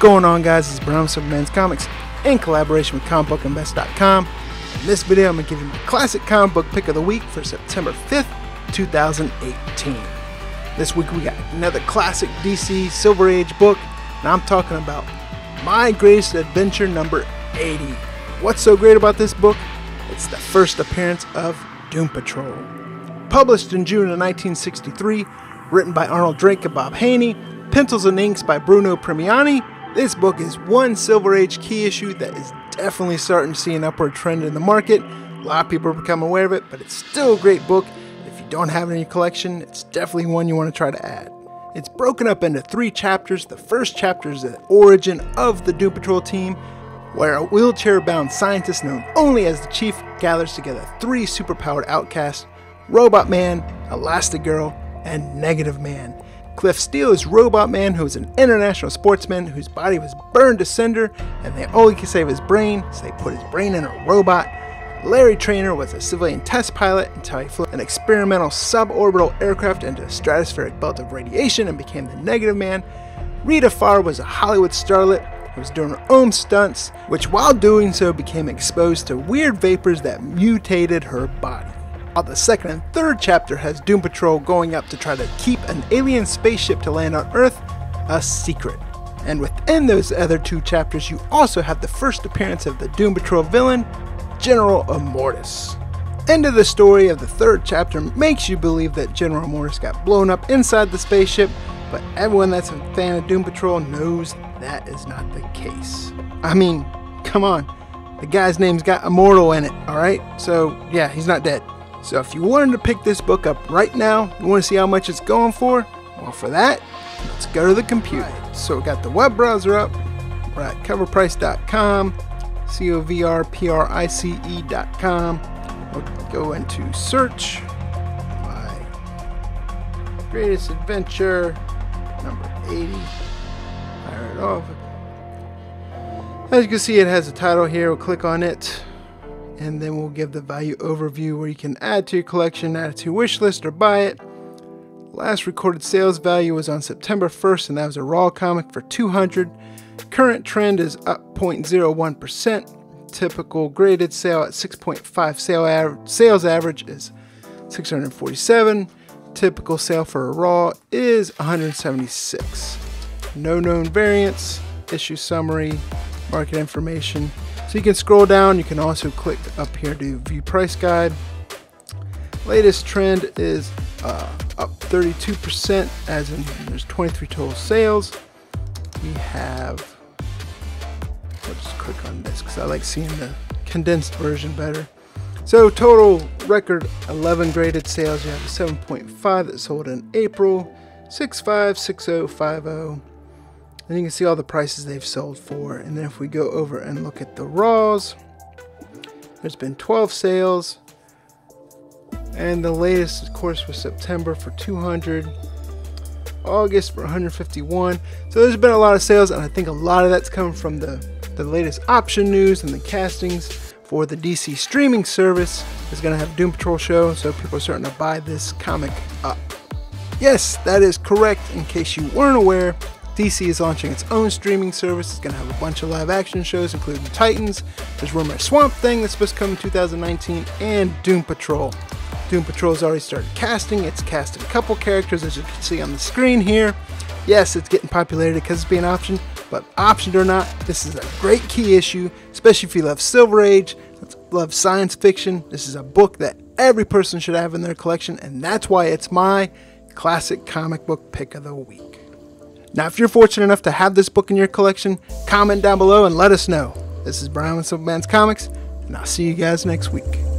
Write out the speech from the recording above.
going on, guys? This is Brown Simpleman's Comics in collaboration with comicbookinvest.com. In this video, I'm going to give you my classic comic book pick of the week for September 5th, 2018. This week we got another classic DC Silver Age book, and I'm talking about My Greatest Adventure number 80. What's so great about this book? It's the first appearance of Doom Patrol. Published in June of 1963, written by Arnold Drake and Bob Haney, pencils and inks by Bruno Premiani, this book is one Silver Age key issue that is definitely starting to see an upward trend in the market. A lot of people are becoming aware of it, but it's still a great book. If you don't have it in your collection, it's definitely one you want to try to add. It's broken up into 3 chapters. The first chapter is the origin of the Doom Patrol team, where a wheelchair-bound scientist known only as the Chief gathers together 3 superpowered outcasts: Robotman, Elasti-girl, and Negative Man. Cliff Steele is Robotman, who is an international sportsman whose body was burned to cinder, and they only can save his brain, so they put his brain in a robot. Larry Trainer was a civilian test pilot until he flew an experimental suborbital aircraft into a stratospheric belt of radiation and became the Negative Man. Rita Farr was a Hollywood starlet who was doing her own stunts, which while doing so became exposed to weird vapors that mutated her body. While the second and third chapter has Doom Patrol going up to try to keep an alien spaceship to land on Earth a secret. And within those other 2 chapters, you also have the first appearance of the Doom Patrol villain, General Immortus. End of the story of the 3rd chapter makes you believe that General Immortus got blown up inside the spaceship, but everyone that's a fan of Doom Patrol knows that is not the case. I mean, come on, the guy's name's got Immortal in it, alright? So yeah, he's not dead. So if you wanted to pick this book up right now, you want to see how much it's going for? Well, for that, let's go to the computer. So we got the web browser up. We're at coverprice.com, coverprice.com. We'll go into search. My Greatest Adventure, number 80. Fire it off. As you can see, it has a title here. We'll click on it, and then we'll give the value overview where you can add to your collection, add it to your wish list, or buy it. Last recorded sales value was on September 1st, and that was a raw comic for $200. Current trend is up 0.01%. Typical graded sale at 6.5 sales average is 647. Typical sale for a raw is 176. No known variants, issue summary, market information. So you can scroll down. You can also click up here to view price guide. Latest trend is up 32%, as in there's 23 total sales. We have, I'll just click on this because I like seeing the condensed version better. So total record 11 graded sales. You have a 7.5 that sold in April, 65, 60, 50. And you can see all the prices they've sold for. And then if we go over and look at the raws, there's been 12 sales. And the latest, of course, was September for 200. August for 151. So there's been a lot of sales, and I think a lot of that's coming from the latest option news and the castings for the DC streaming service is going to have Doom Patrol show. So people are starting to buy this comic up. Yes, that is correct. In case you weren't aware, DC is launching its own streaming service. It's going to have a bunch of live action shows, including Titans. There's rumor Swamp Thing that's supposed to come in 2019, and Doom Patrol. Doom Patrol's already started casting. It's casted a couple characters, as you can see on the screen here. Yes, it's getting popularity because it's being optioned, but optioned or not, this is a great key issue, especially if you love Silver Age, love science fiction. This is a book that every person should have in their collection, and that's why it's my classic comic book pick of the week. Now, if you're fortunate enough to have this book in your collection, comment down below and let us know. This is Brian with Simpleman's Comics, and I'll see you guys next week.